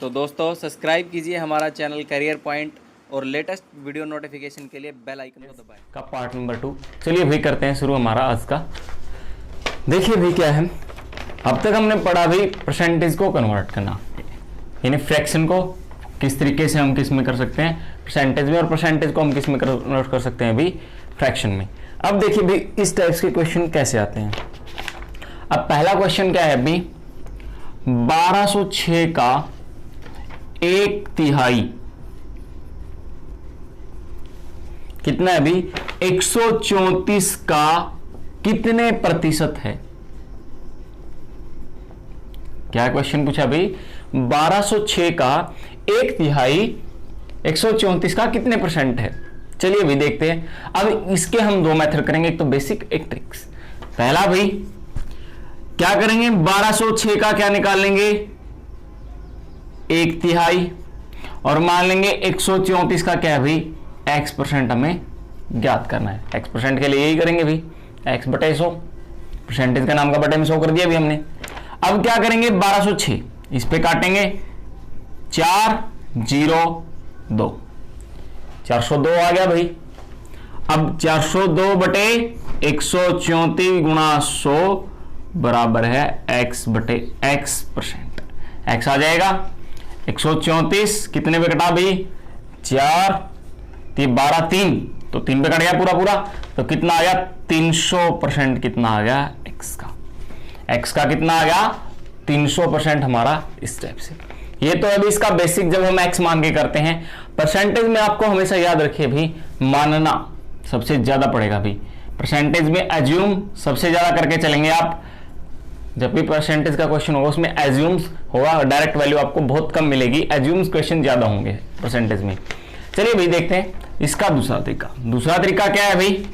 तो दोस्तों सब्सक्राइब कीजिए हमारा चैनल करियर पॉइंट और लेटेस्ट वीडियो नोटिफिकेशन के लिए बेल आइकन को दबाएं। का पार्ट नंबर 2। चलिए भाई करते हैं शुरू हमारा आज का। देखिए भाई क्या है, अब तक हमने पढ़ा भाई परसेंटेज को कन्वर्ट करना, यानी फ्रैक्शन को किस तरीके से हम किस में कर सकते हैं, परसेंटेज में, और परसेंटेज को हम किस में कन्वर्ट कर सकते हैं भाई, फ्रैक्शन में। अब देखिए भाई इस टाइप्स के क्वेश्चन कैसे आते हैं। अब पहला क्वेश्चन क्या है भाई, 1206 का 1/3 कितना है भाई, 134 का कितने प्रतिशत है। क्या क्वेश्चन पूछा भाई, 1206 का 1/3 134 का कितने परसेंट है। चलिए भाई देखते हैं। अब इसके हम दो मेथड करेंगे, एक तो बेसिक एक ट्रिक्स। पहला भाई क्या करेंगे, 1206 का क्या निकाल लेंगे, 1/3, और मान लेंगे 134 का क्या है भाई, x परसेंट हमें ज्ञात करना है। x परसेंट के लिए यही करेंगे भाई, x बटे 100, परसेंटेज का नाम का बटे में 100 कर दिया भी हमने। अब क्या करेंगे, 1206 इस पे काटेंगे, 4 0 2, 402 आ गया भाई। अब 402 बटे 134 गुणा 100 बराबर है x बटे x परसेंट। x आ जाएगा 134 कितने पे कटा भाई, 4 12 3, तो 3 पे कट गया पूरा पूरा, तो कितना आ गया 300%। कितना आ गया x का, x का कितना आ गया 300% हमारा इस टाइप से। ये तो अभी इसका बेसिक जब हम x मान के करते हैं। परसेंटेज में आपको हमेशा याद रखिए भाई, मानना सबसे ज्यादा पड़ेगा भाई। परसेंटेज में एज्यूम सबसे ज्यादा करके चलेंगे आप। जब भी परसेंटेज का क्वेश्चन होगा उसमें एज्यूम्स होगा, डायरेक्ट वैल्यू आपको बहुत कम मिलेगी, एज्यूम्स क्वेश्चन ज्यादा होंगे परसेंटेज में। चलिए भाई देखते हैं इसका दूसरा तरीका। दूसरा तरीका क्या है भाई,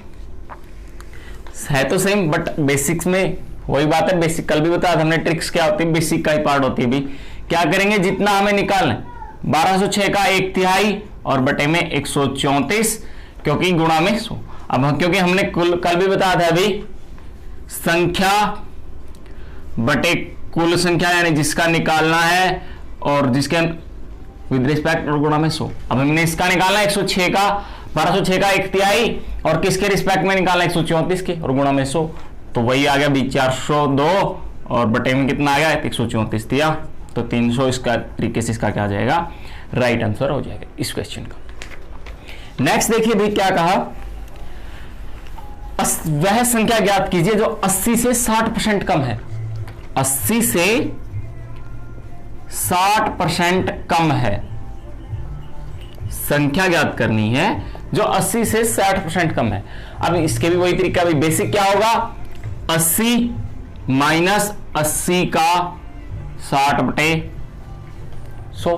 है तो सेम बट बेसिक्स में वही बात है। बेसिक कल भी बताया था हमने, ट्रिक्स क्या होती है, बेसिक का ही पार्ट होती है भाई। क्या करेंगे, जितना हमें निकालना है 1206 का 1/3 और बटे में 134 क्योंकि गुणा में 100। अब क्योंकि हमने कल भी बताया था भाई, संख्या बटे कुल संख्या, यानी जिसका निकालना है और जिसके विद रिस्पेक्ट और गुणा में 100। अब हमने इसका निकालना है 106 का 1206 का 1/3 और किसके रिस्पेक्ट में निकालना है 134 के और गुणा में 100, तो वही आ गया भी 402 और बटे में कितना आ गया 134 दिया, तो 300 इसका तरीके से इसका क्या आ जाएगा, राइट आंसर हो जाएगा इस क्वेश्चन का। नेक्स्ट देखिए भाई क्या कहा, वह संख्या ज्ञात कीजिए जो 80 से 60% कम है। 80 से 60% कम है, संख्या ज्ञात करनी है जो 80 से 60% कम है। अब इसके भी वही तरीका भी, बेसिक क्या होगा, 80 माइनस 80 का 60 बटे 100।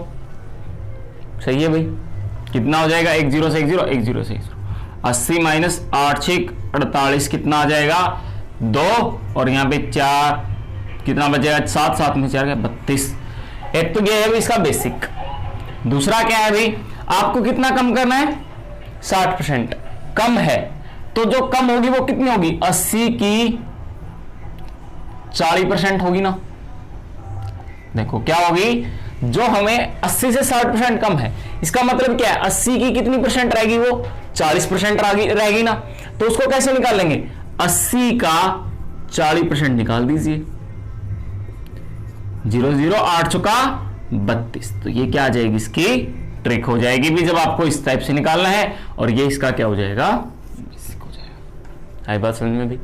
सही है भाई, कितना हो जाएगा, 1 0 से 1 0 1 0 से 1 0, 80 माइनस 8 6 48 कितना आ जाएगा 2, और यहां पे 4 कितना बचेगा 7 7 में 4 32। एक तो ये है इसका बेसिक। दूसरा क्या है भाई, आपको कितना कम करना है, 60% कम है, तो जो कम होगी वो कितनी होगी, 80 की 40% होगी ना। देखो क्या होगी, जो हमें 80 से 60% कम है, इसका मतलब क्या है, 80 की कितनी परसेंट रहेगी, वो 40% रहेगी ना। तो उसको कैसे निकाल लेंगे, 80 का 40% निकाल दीजिए, 0 0 8 चुका 32, तो ये क्या आ जाएगी, इसकी ट्रिक हो जाएगी भी, जब आपको इस टाइप से निकालना है, और ये इसका क्या हो जाएगा, बेसिक हो जाएगा। आई बात समझ में भी,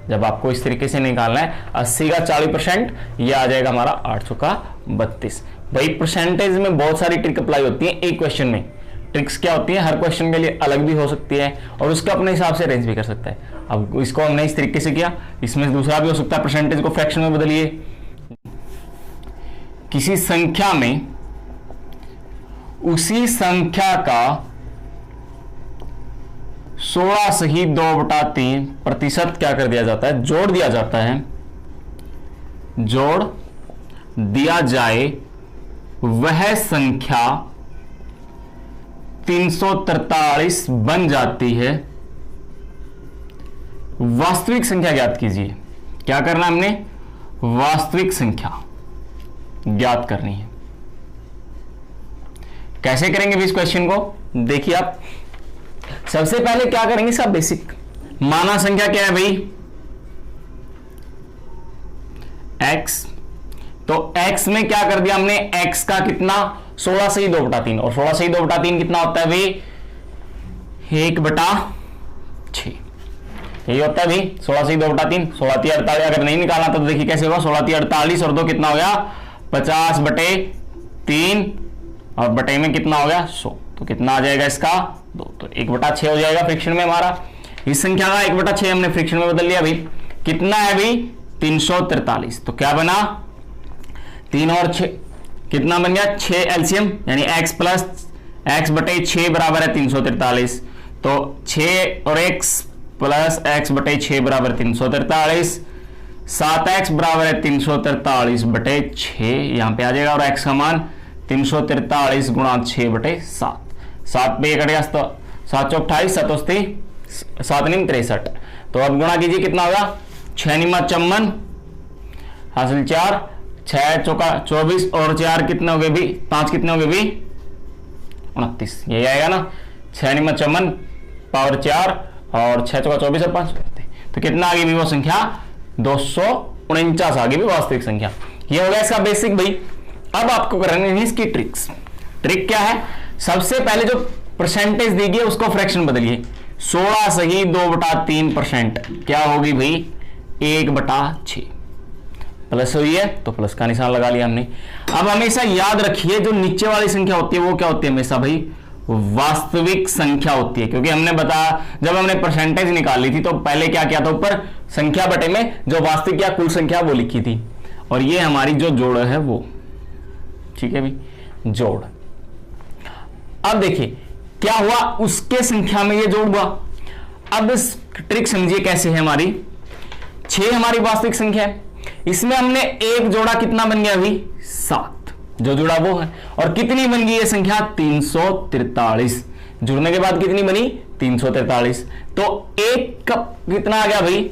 जब आपको इस तरीके से निकालना है 80 का 40%, ये आ जाएगा हमारा 8 चुका 32। भाई परसेंटेज में बहुत सारी ट्रिक अप्लाई होती है एक क्वेश्चन में। ट्रिक्स क्या होती है, हर क्वेश्चन के लिए अलग भी हो सकती है और उसका अपने हिसाब से अरेंज भी कर सकता है। अब इसको हमने इस तरीके से किया, इसमें दूसरा भी हो सकता है, परसेंटेज को फ्रैक्शन में बदलिए। किसी संख्या में उसी संख्या का 16 सही 2/3% क्या कर दिया जाता है, जोड़ दिया जाता है, जोड़ दिया जाए, वह संख्या 343 बन जाती है। वास्तविक संख्या ज्ञात कीजिए। क्या करना हमने, वास्तविक संख्या ज्ञात करनी है। कैसे करेंगे भी इस क्वेश्चन को, देखिए आप सबसे पहले क्या करेंगे, सब बेसिक। माना संख्या क्या है भाई, x, तो x में क्या कर दिया हमने, x का कितना 16 से ही 2/3, और 16 से ही 2/3 कितना होता है भाई, 1/6 यही होता है भाई। 16 से ही 2/3, 16 × 48, अगर नहीं निकालना तो देखिए कैसे होगा, 16 × 48 और 2 कितना हो गया 50/3, और बटे में कितना हो गया 100, तो कितना आ जाएगा इसका 2, तो 1/6 हो जाएगा फ्रिक्शन में हमारा। इस संख्या का 1/6 हमने फ्रिक्शन में बदल लिया भाई, कितना है भाई 343, तो क्या बना 3 और 6 कितना बन गया 6 एलसीएम, यानी x प्लस x/6 बराबर है 343, तो 6 और x प्लस x/6 बराबर 343, 7x बराबर है 343/6 यहां पे आ जाएगा, और x का मान 343 गुणा 6/7, 7 पे कटेगा, 7 × 28, 7 × 63, तो अब गुणा कीजिए कितना होगा 6 × 54 हासिल 4, 6 चौका 24 और 4 कितने हो गए भी 5 कितने हो गए भी 29, यही आएगा ना, 6 × 54 पावर 4 और 6 चौका 24 और 5, तो कितना आ गई भी वो संख्या 249 आ गई भी वास्तविक संख्या। ये हो गया इसका बेसिक भाई। अब आपको करनी है इसकी ट्रिक्स। ट्रिक क्या है, सबसे पहले जो परसेंटेज दी गई है उसको फ्रैक्शन बदलिए, 16 सही 2/3% क्या होगी भाई 1/6, प्लस हुई है तो प्लस का निशान लगा लिया हमने। अब हमेशा याद रखिए जो नीचे वाली संख्या होती है वो क्या होती है हमेशा भाई वास्तविक संख्या होती है, क्योंकि हमने बताया जब हमने परसेंटेज निकाली थी तो पहले क्या किया था, ऊपर संख्या बटे में जो वास्तविक या कुल संख्या वो लिखी थी, और ये हमारी जो जोड़ है वो, ठीक है भाई जोड़। अब देखिए क्या हुआ, उसके संख्या में ये जोड़ हुआ। अब इस ट्रिक समझिए कैसे है, हमारी 6 हमारी वास्तविक संख्या है, इसमें हमने एक जोड़ा कितना बन गया अभी 7, जो जुड़ा वो है, और कितनी बन गई ये संख्या 343, जुड़ने के बाद कितनी बनी 343, तो एक का कितना आ गया भाई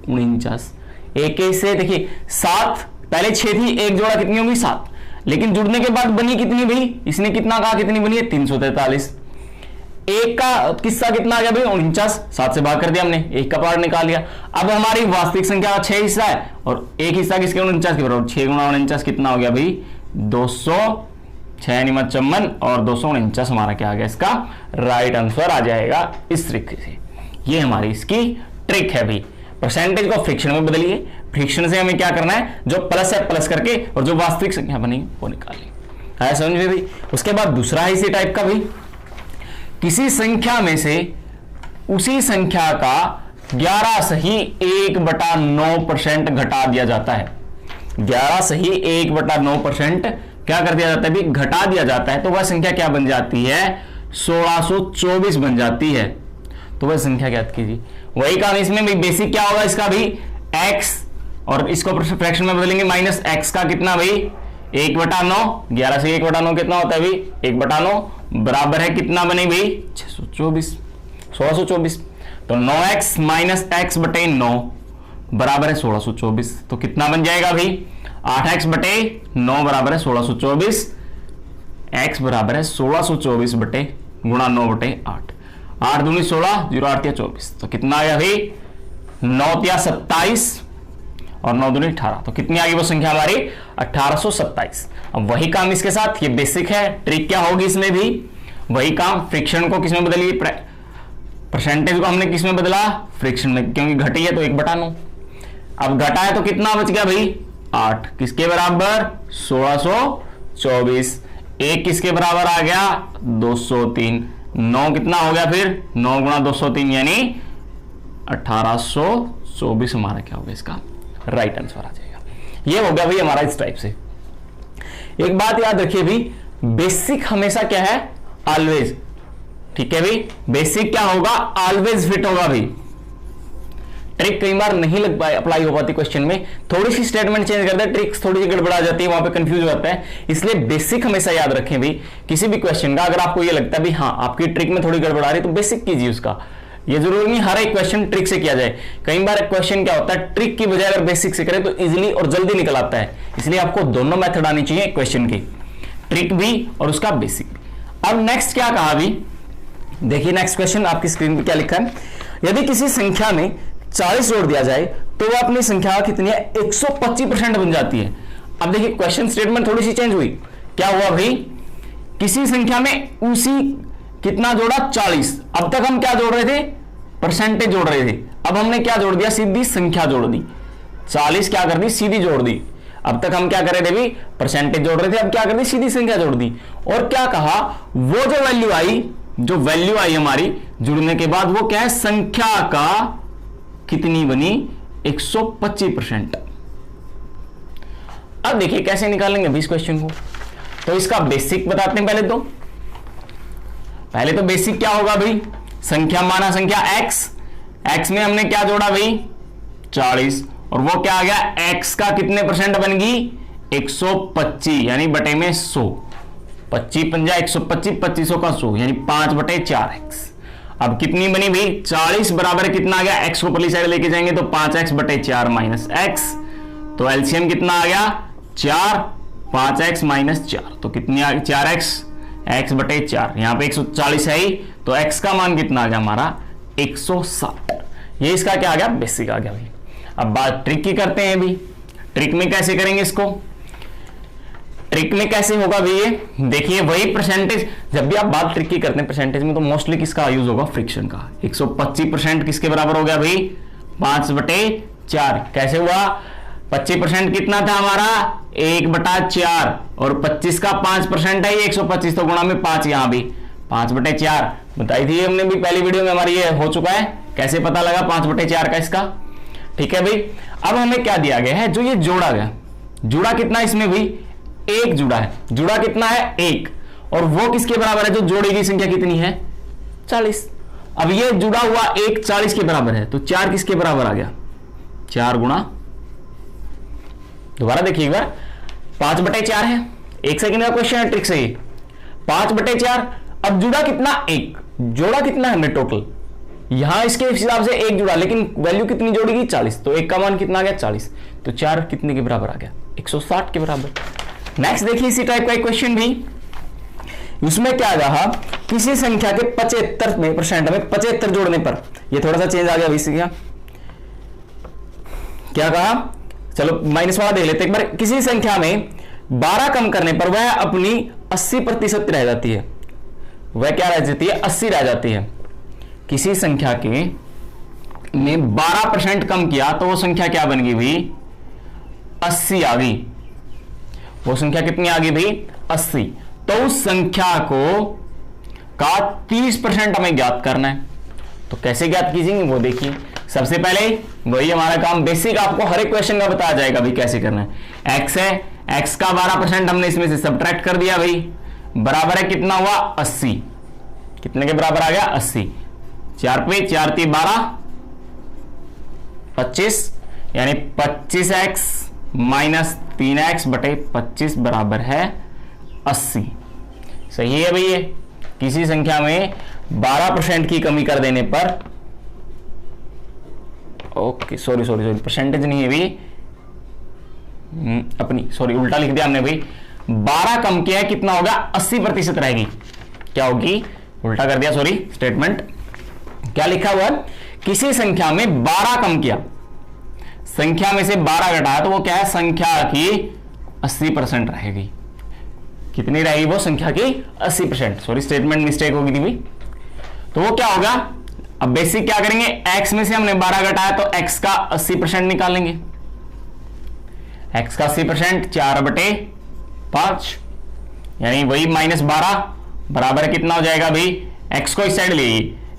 49, एक से देखिए 7 पहले 6 थी, एक जोड़ा कितनी होगी 7, लेकिन जुड़ने के बाद बनी कितनी भाई, इसने कितना कहा कितनी बनी है 343, एक का किस्सा कितना आ गया भाई 49, 7 से भाग कर दिया हमने, एक का पार्ट निकाल लिया। अब हमारी वास्तविक संख्या का 6 हिस्सा है और एक हिस्सा किसके 49 के बराबर, 6 × 49 कितना हो गया भाई 200, 6 × 54 और 249 हमारा क्या आ गया, इसका राइट आंसर आ जाएगा इस तरीके से। ये हमारी इसकी ट्रिक है भाई। परसेंटेज को फ्रिक्शन में बदलिए, फ्रिक्शन से हमें क्या करना है, जो प्लस है प्लस करके और जो वास्तविक संख्या बनेगी वो निकालिए, है समझ में भाई। उसके बाद दूसरा है इसी टाइप का भाई, किसी संख्या में से उसी संख्या का 11 सही 1/9% घटा दिया जाता है, 11 सही 1/9% क्या कर दिया जाता है भी घटा दिया जाता है, तो वह संख्या क्या बन जाती है 1624 बन जाती है। तो वह संख्या ज्ञात कीजिए। वही काम इसमें भी बेसिक क्या होगा इसका भी x, और इसको फ्रैक्शन में बदलेंगे माइनस x का कितना भाई 1/9, 11 से 1/9 कितना होता है भाई 1/9 बराबर है कितना बने भाई 1624, तो 9x माइनस x बटे 9 बराबर है 1624, तो कितना बन जाएगा भाई 8x बटे 9 बराबर है 1624, x बराबर है 1624 बटे गुणा 9 बटे 8, 8 दूनी 16, 0 8 या 24, तो कितना आ गया भाई 9 या 27 और 9 दूनी 18, तो कितनी आ गई वो संख्या हमारी 1827। अब वही काम इसके साथ, ये बेसिक है, ट्रिक क्या होगी इसमें भी वही काम, फ्रिक्शन को किसमें बदलिए, परसेंटेज को हमने किसमें बदला फ्रिक्शन में, क्योंकि घटी है तो 1/9, अब घटा है तो कितना बच गया भाई 8, किसके बराबर 1624, 1 किसके बराबर आ गया 203, 9 कितना हो गया फिर 9 गुणा 203 यानी 1824 हमारा क्या होगा इसका राइट आंसर आ जाएगा। ये हो गया भाई हमारा इस टाइप से। एक बात याद रखिए भाई, बेसिक हमेशा क्या है ऑलवेज, ठीक है भाई, बेसिक क्या होगा ऑलवेज फिट होगा भाई। ट्रिक कई बार नहीं लग पाए अप्लाई हो पाती क्वेश्चन में, थोड़ी सी स्टेटमेंट चेंज करते हैं ट्रिक्स थोड़ी सी गड़बड़ा जाती है, वहां पे कंफ्यूज हो जाता है, इसलिए बेसिक हमेशा याद रखें भाई। किसी भी क्वेश्चन का अगर आपको ये लगता है भी हाँ आपकी ट्रिक में थोड़ी गड़बड़ा रही है तो बेसिक कीजिए उसका, ये जरूरी नहीं हर एक क्वेश्चन ट्रिक से किया जाए। कई बार क्वेश्चन क्या होता है ट्रिक की बजाय अगर बेसिक से करें तो इजीली और जल्दी निकल आता है, इसलिए आपको दोनों मेथड आनी चाहिए क्वेश्चन की, ट्रिक भी और उसका बेसिक भी। अब नेक्स्ट क्या कहा अभी, देखिए नेक्स्ट क्वेश्चन आपकी स्क्रीन पे क्या लिखा है। यदि किसी संख्या में 40 जोड़ दिया जाए तो वह अपनी संख्या कितनी है, 125% बन जाती है। अब देखिए क्वेश्चन स्टेटमेंट थोड़ी सी चेंज हुई। क्या हुआ भाई, किसी संख्या में उसी कितना जोड़ा, 40। अब तक हम क्या जोड़ रहे थे, परसेंटेज जोड़ रहे थे। अब हमने क्या जोड़ दिया, सीधी संख्या जोड़ दी। 40 क्या कर दी, सीधी जोड़ दी। अब तक हम क्या कर रहे थे भी, परसेंटेज जोड़ रहे थे, अब क्या कर दी, सीधी संख्या जोड़ दी। और क्या कहा, वो जो वैल्यू आई हमारी जुड़ने के बाद, वो क्या है, संख्या का कितनी बनी, 125%। अब देखिए कैसे निकालेंगे अभी इस क्वेश्चन को। तो इसका बेसिक बताते हैं पहले तो बेसिक क्या होगा भाई, संख्या माना संख्या x में हमने क्या जोड़ा भाई, 40, और वो क्या आ गया, x का कितने परसेंट बन गई, 125, यानी बटे में 100। 25 पंजा 125, 2500 का 100, यानी 5/4x। अब कितनी बनी भाई, 40 बराबर कितना आ गया, x को पहली साइड लेके जाएंगे तो 5x/4 माइनस x, तो एलसीएम कितना आ गया, 4, 5x माइनस 4, तो कितनी आ गई, 4x, x/4, यहां पे 140 है ही, तो x का मान कितना आ गया हमारा, 160। ये इसका क्या आ गया, बेसिक आ गया भाई। अब बात ट्रिक की करते हैं भी। ट्रिक में कैसे करेंगे इसको, ट्रिक में कैसे होगा भाई, ये देखिए वही परसेंटेज, जब भी आप बात ट्रिक की करते हैं परसेंटेज में, तो मोस्टली किसका यूज होगा, फ्रिक्शन का। 125% किसके बराबर हो गया भाई, 5/4। कैसे हुआ, 25% कितना था हमारा, 1/4, और 25 का 5% है 125, तो गुणा में 5, यहां भी 5/4 बताई थी हमने भी पहली वीडियो में, हमारी ये हो चुका है। कैसे पता लगा 5/4 का इसका, ठीक है भाई। अब हमें क्या दिया गया है, जो ये जोड़ा गया, जुड़ा कितना इसमें भाई, 1 जुड़ा है, जुड़ा कितना है 1, और वो किसके बराबर है, जो जोड़ी गई संख्या कितनी है, 40। अब ये जुड़ा हुआ 1 40 के बराबर है, तो 4 किसके बराबर आ गया, 4 गुणा, दोबारा देखिए एक बार, 5/4 है, 1 सेकंड का क्वेश्चन है, ट्रिक से ही 5/4। अब जुड़ा कितना 1, जोड़ा कितना है हमने टोटल, यहां इसके हिसाब से 1 जुड़ा, लेकिन वैल्यू कितनी जोड़ी गई, 40, तो 1 का मान कितना आ गया, 40, तो 4 कितने के बराबर आ गया, 160 के बराबर। नेक्स्ट देखिए इसी टाइप का एक क्वेश्चन भी, उसमें क्या रहा, किसी संख्या के 75% में 75 जोड़ने पर, ये थोड़ा सा चेंज आ गया भैया, क्या कहा, चलो माइनस वाला देख लेते एक बार। किसी संख्या में 12 कम करने पर वह अपनी 80% रह जाती है, वह क्या रह जाती है, 80 रह जाती है। किसी संख्या के में 12% कम किया तो वो संख्या क्या बन गई भाई, 80 आ गई। वो संख्या कितनी आ गई भाई, 80। तो उस संख्या को का 30% हमें ज्ञात करना है, तो कैसे ज्ञात कीजिएंगे वो देखिए। सबसे पहले वही हमारा काम, बेसिक आपको हर एक क्वेश्चन का बताया जाएगा भाई कैसे करना है। x है, x का 12% हमने इसमें से सब्ट्रैक्ट कर दिया भाई, बराबर है कितना हुआ, 80। कितने के बराबर आ गया, 80। 4 पे 4 × 3 = 12, 25, यानी 25x माइनस 3x बटे 25 बराबर है 80। सही है भैया। किसी संख्या में 12% की कमी कर देने पर, ओके सॉरी परसेंटेज नहीं है भाई, अपनी सॉरी उल्टा लिख दिया हमने भाई, 12 कम किया है, कितना होगा, 80% रहेगी, क्या होगी, उल्टा कर दिया सॉरी स्टेटमेंट। क्या लिखा हुआ है, किसी संख्या में 12 कम किया, संख्या में से 12 घटाया, तो वो क्या है, संख्या की 80% रहेगी। कितनी रहेगी वो, संख्या की 80%, सॉरी स्टेटमेंट मिस्टेक होगी थी भाई। तो वो क्या होगा, अब बेसिक क्या करेंगे, x में से हमने 12 घटाया तो x का 80% निकालेंगे। x का 80% 4/5, यानी वही -12 बराबर कितना हो जाएगा भाई, x को इस साइड ले,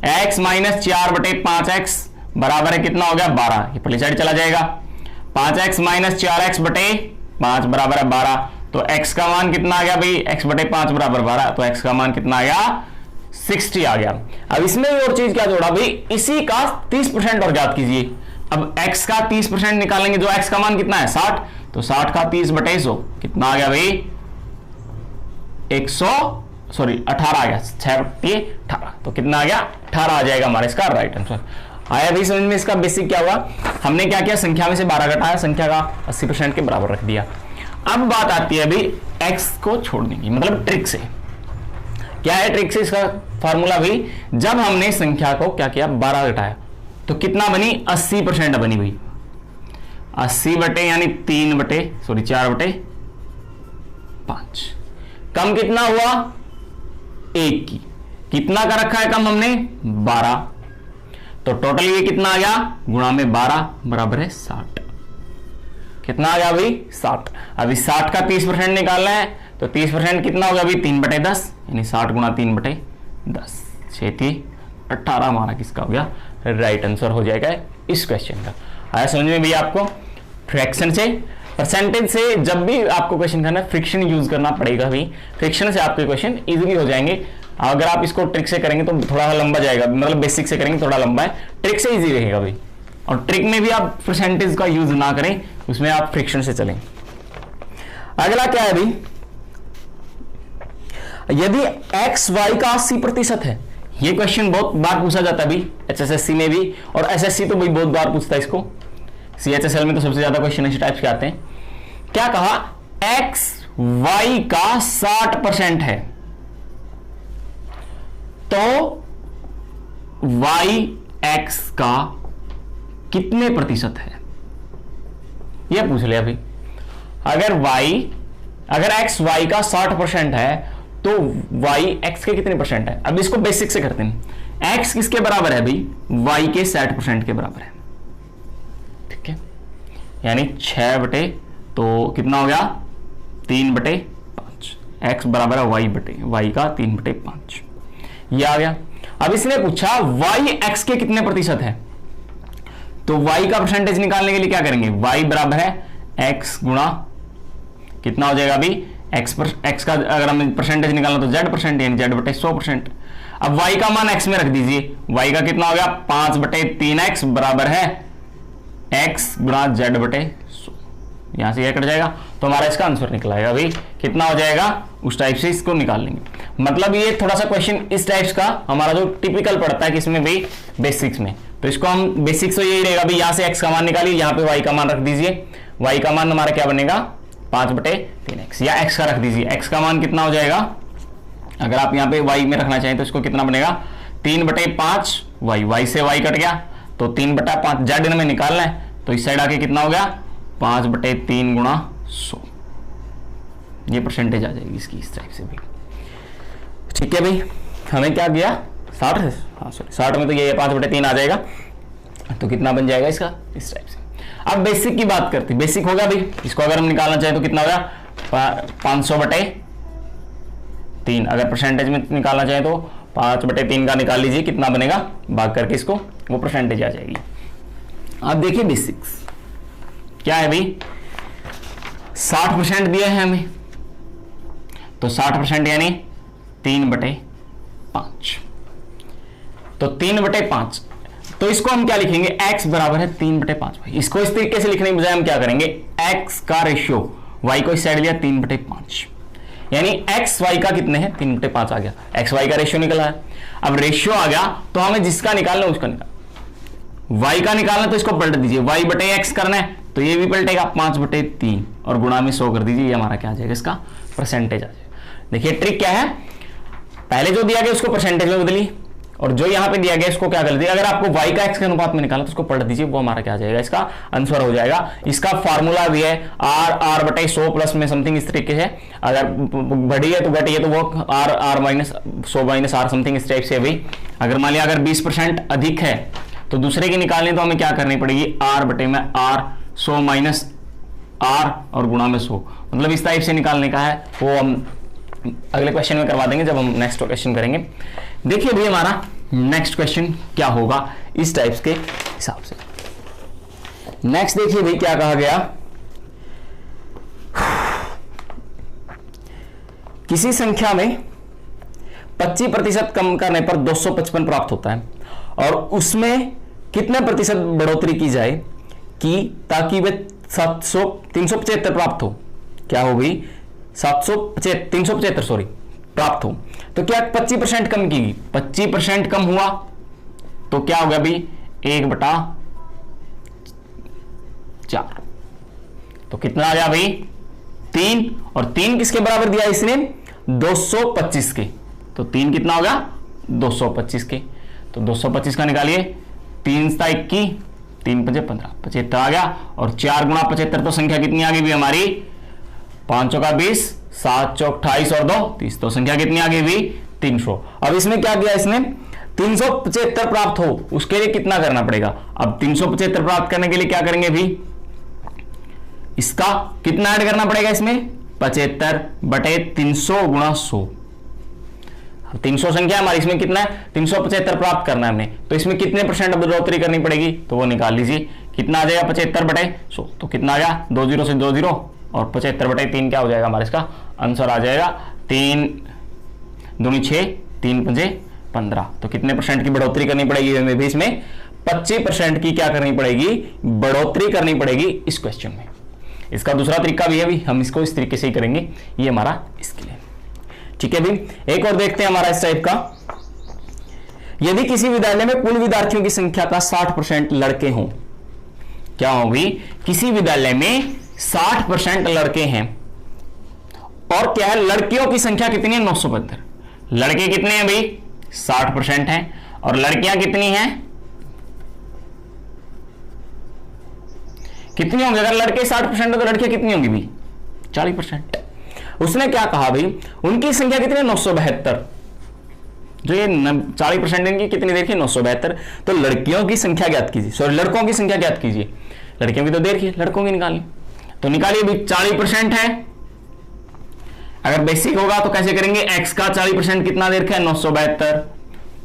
x माइनस 4/5x बराबर है कितना हो गया, 12, ये पहली साइड चला जाएगा। 5x माइनस 4x/5 बराबर है 12, तो x का मान कितना आ गया भाई, x/5 बराबर 12, तो x का मान कितना आ गया, 60 आ गया। अब इसमें और चीज क्या जोड़ा भाई, इसी का 30% और ज्ञात कीजिए। अब x का 30% निकालेंगे, जो x का मान कितना है 60, तो 60 का 30/100 कितना आ गया भाई, 18 आ गया, 18, तो कितना आ गया, 18 आ जाएगा हमारा इसका राइट आंसर। आया भाई समझ में। इसका बेसिक क्या हुआ, हमने क्या किया, संख्या में से 12 घटाया, संख्या का 80% के बराबर रख दिया। अब बात आती है भाई x को छोड़ने की, मतलब ट्रिक से। क्या है ट्रिक से इसका फार्मूला भी, जब हमने संख्या को क्या किया 12 घटाया तो कितना बनी 80% बनी भाई। 80 बटे यानी 4/5 कम कितना हुआ 1 की, कितना का रखा है कम हमने 12, तो टोटल ये कितना आ गया गुणा में 12 बराबर है 60। कितना आ गया भाई 60। अभी 60 का 30% निकालना है तो 30% कितना होगा अभी 3/10 यानी 60 गुणा 3/10 18 हमारा किसका हो गया राइट आंसर हो जाएगा इस क्वेश्चन का। आया समझ में भैया आपको। फ्रैक्शन से परसेंटेज से जब भी आपको क्वेश्चन करना है फ्रिक्शन यूज करना पड़ेगा भाई, फ्रिक्शन से आपके क्वेश्चन इजीली हो जाएंगे। अगर आप इसको ट्रिक से करेंगे तो थोड़ा लंबा जाएगा, मतलब बेसिक से करेंगे थोड़ा लंबा है, ट्रिक से इजी रहेगा भाई। और ट्रिक में भी आप परसेंटेज का यूज ना करें, उसमें आप फ्रिक्शन से चलें। अगला क्या है भाई, यदि एक्स वाई का 80% है, ये क्वेश्चन बहुत बार पूछा जाता है भाई एचएसएससी में भी, और एसएससी तो भाई बहुत बार पूछता है इसको, सीएचएसएल में तो सबसे ज्यादा क्वेश्चन इस टाइप के आते हैं। क्या कहा एक्स वाई का 60% है तो वाई एक्स का कितने प्रतिशत है, यह पूछ लिया भाई। अगर एक्स वाई का 60% है तो वाई एक्स के कितने परसेंट है। अब इसको बेसिक से करते हैं। एक्स किसके बराबर है भाई, वाई के 60% के बराबर है, ठीक है। यानी 6 बटे तो कितना हो गया 3/5, एक्स बराबर है वाई का 3/5, ये आ गया। अब इसने पूछा वाई एक्स के कितने प्रतिशत है, तो वाई का परसेंटेज निकालने के लिए क्या करेंगे, वाई बराबर है एक्स गुणा कितना हो जाएगा अभी एक्स का अगर हमें परसेंटेज निकालना तो z%, यानी z/100%। अब y का मान x में रख दीजिए, y का कितना हो गया 5/3x बराबर है x गुणा z/100, यहां से यह कट जाएगा तो हमारा इसका आंसर निकल आएगा भाई। कितना हो जाएगा उस टाइप से इसको निकाल लेंगे। मतलब ये थोड़ा सा क्वेश्चन इस टाइप का हमारा जो टिपिकल पड़ता है किसमें भाई बेसिक्स में, तो इसको हम बेसिक्स तो यही रहेगा भाई, यहां से x का मान निकालिए, यहाँ पे y का मान रख दीजिए। y का मान हमारा क्या बनेगा 5/3x, या x का रख दीजिए, x का मान कितना हो जाएगा, अगर आप यहाँ पे y में रखना चाहें तो इसको कितना बनेगा 3/5 y से y कट गया तो 3/5 z में निकालना है, तो इस साइड आके कितना हो गया 5/3 गुणा 100, ये परसेंटेज आ जाएगी इसकी इस टाइप से भी, ठीक है भाई। हमें क्या किया 60 है, हाँ सॉरी 60 में तो ये 5/3 आ जाएगा, तो कितना बन जाएगा इसका इस टाइप से। अब बेसिक की बात करते हैं, बेसिक होगा भाई, इसको अगर हम निकालना चाहें तो कितना होगा 500/3, अगर परसेंटेज में निकालना चाहें तो 5/3 का निकाल लीजिए, कितना बनेगा भाग करके इसको वो परसेंटेज आ जाएगी। अब देखिए बेसिक्स क्या है भाई, 60% दिया है हमें, तो 60% यानी 3/5, तो 3/5, तो इसको हम क्या लिखेंगे x बराबर है 3/5 भाई। इसको इस तरीके से लिखने के बजाय हम क्या करेंगे x का रेशियो y को इस साइड लिया 3/5, यानी x y का कितने हैं 3/5 आ गया, x y का रेशियो निकला है। अब रेशियो आ गया तो हमें जिसका निकालना है उसका निकाल, y का निकालना तो इसको पलट दीजिए, y/x करना है तो ये भी पलटेगा 5/3 और गुणा में 100 कर दीजिए, ये हमारा क्या आ जाएगा इसका परसेंटेज आ जाएगा। देखिए ट्रिक क्या है, पहले जो दिया गया उसको परसेंटेज में बदली और जो यहां पे दिया गया इसको क्या कर दिया, अगर आपको y का x के अनुपात में निकालना तो उसको पलट दीजिए, वो हमारा क्या आ जाएगा इसका आंसर हो जाएगा। इसका फार्मूला भी है r/100 प्लस में समथिंग इस तरीके से, अगर बढ़ी है तो घटी है तो वो r-100 - r समथिंग इस टाइप से भाई। अगर मान लिया अगर 20% अधिक है तो दूसरे की निकालनी तो हमें क्या करनी पड़ेगी r/r 100 - r और गुणा में 100, मतलब इस टाइप से निकालने का है, वो हम अगले क्वेश्चन में करवा देंगे जब हम नेक्स्ट क्वेश्चन करेंगे। देखिए भी हमारा नेक्स्ट क्वेश्चन क्या होगा इस टाइप्स के हिसाब से। नेक्स्ट देखिए भाई क्या कहा गया, किसी संख्या में 25% कम करने पर 255 प्राप्त होता है और उसमें कितने प्रतिशत बढ़ोतरी की जाए कि ताकि वे 375 प्राप्त हो, क्या हो गई 375 सॉरी प्राप्त हो, तो क्या 25% कम की, 25% कम हुआ तो क्या होगा भाई 1/4, तो कितना आ गया भाई 3, और 3 किसके बराबर दिया इसने 225 के, तो 3 कितना हो गया 225 के, तो 225 का निकालिए, 3 × 21, 3 × 5 = 15, 75 आ गया। और 4 × 75 तो संख्या कितनी आ गई भी हमारी 5 का 20, 7 × 28 और 2 30, तो संख्या कितनी आ गई भी 300। अब इसमें क्या किया इसने 375 प्राप्त हो उसके लिए कितना करना पड़ेगा। अब 375 प्राप्त करने के लिए क्या करेंगे भी, इसका कितना ऐड करना पड़ेगा इसमें 75/300 × 100। 300 संख्या हमारी, इसमें कितना है 375 प्राप्त करना है हमने, तो इसमें कितने % बढ़ोतरी करनी पड़ेगी, तो वो निकाल लीजिए। कितना आ जाएगा 75/100, तो कितना आ गया 2 0 से 2 0 और 75/3 क्या हो जाएगा हमारा, इसका आंसर आ जाएगा 3 दूनी 6, 3 × 5 = 15। तो कितने % की बढ़ोतरी करनी पड़ेगी हमें भी, इसमें 25% की क्या करनी पड़ेगी, बढ़ोतरी करनी पड़ेगी इस क्वेश्चन में। इसका दूसरा तरीका भी है भी, हम इसको इस तरीके से ही करेंगे, ये हमारा इसके लिए, ठीक है भी। एक और देखते हैं हमारा इस टाइप का, यदि किसी विद्यालय में कुल विद्यार्थियों की संख्या का 60% लड़के हों, क्या होगी, किसी विद्यालय में 60% लड़के हैं और क्या है लड़कियों की संख्या कितनी है 972। लड़के कितने हैं भाई 60% हैं और लड़कियां कितनी हैं, कितनी होंगी, अगर लड़के 60% है तो लड़कियां कितनी होंगी भी 40%। उसने क्या कहा भाई उनकी संख्या कितनी है 972, जो ये 40% इनकी कितनी देखिए 972, तो लड़कियों की संख्या ज्ञात कीजिए, सॉरी लड़कों की संख्या ज्ञात कीजिए। लड़कियों की तो देखिए, लड़कों की निकालिए, तो निकालिए भी 40% है। अगर बेसिक होगा तो कैसे करेंगे, x का 40% कितना दे रखा है 972,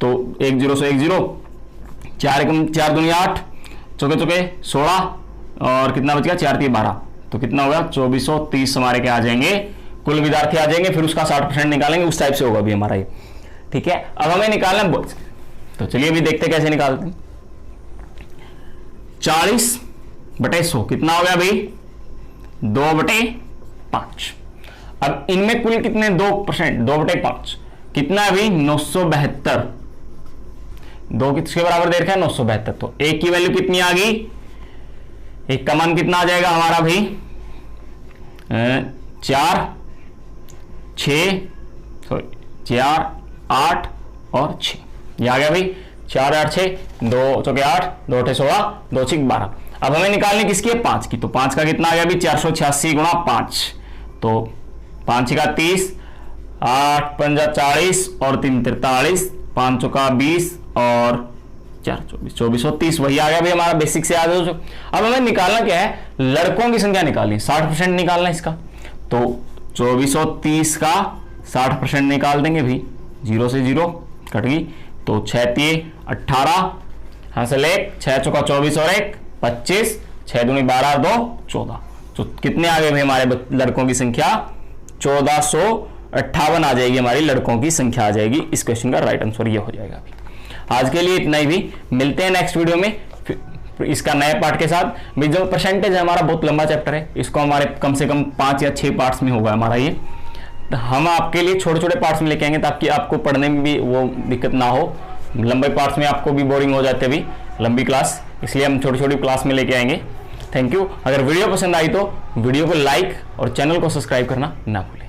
तो 1 0 से 1 0, 4 दूनी 8, चौके चौके 16 और कितना बच गया 4 3 12, तो कितना होगा 2430 हमारे क्या आ जाएंगे, कुल विद्यार्थी आ जाएंगे, फिर उसका 60% निकालेंगे, उस टाइप से होगा भी हमारा ये, ठीक है। अब हमें निकालना है, तो चलिए अभी देखते कैसे निकालते हैं। 40/100 कितना हो गया भाई 2/5। अब इनमें कुल कितने 2%, 2/5 कितना है भाई 972, 2 किसके बराबर दे रखा है 972, तो एक की वैल्यू कितनी आ गई, एक का मान कितना आ जाएगा हमारा भाई 4 8 और 6, ये आ गया भाई 4 8 6, 2 चौके 8, 2 8 16, 2 6 12। अब हमें निकालनी किसकी है 5 की, तो 5 का कितना आ गया भाई 486 × 5, तो 5 का 30, 8 5 40 और 3 43, 5 का 20 और 4 24, 2430 वही आ गया भाई हमारा बेसिक से याद है। अब हमें निकालना क्या है, लड़कों की संख्या निकालनी, 60% निकालना है इसका, तो 2430 का 60% निकाल देंगे भी, 0 से 0 कट गई, तो 6 3 18, हाँ से 6 चौका 24 और 1 25, 6 दूनी 12 और 2 14, तो कितने आ गए भाई हमारे लड़कों की संख्या 1458 आ जाएगी, हमारी लड़कों की संख्या आ जाएगी। इस क्वेश्चन का राइट आंसर ये हो जाएगा अभी। आज के लिए इतना ही भी, मिलते हैं नेक्स्ट वीडियो में इसका नए पार्ट के साथ। जो परसेंटेज है हमारा बहुत लंबा चैप्टर है, इसको हमारे कम से कम 5 या 6 पार्ट्स में होगा हमारा ये, तो हम आपके लिए छोटे छोटे पार्ट्स में लेके आएंगे ताकि आपको पढ़ने में भी वो दिक्कत ना हो। लंबे पार्ट्स में आपको भी बोरिंग हो जाते भी लंबी क्लास, इसलिए हम छोटी छोटी क्लास में लेके आएंगे। Thank you. अगर वीडियो पसंद आई तो वीडियो को लाइक और चैनल को सब्सक्राइब करना ना भूलें।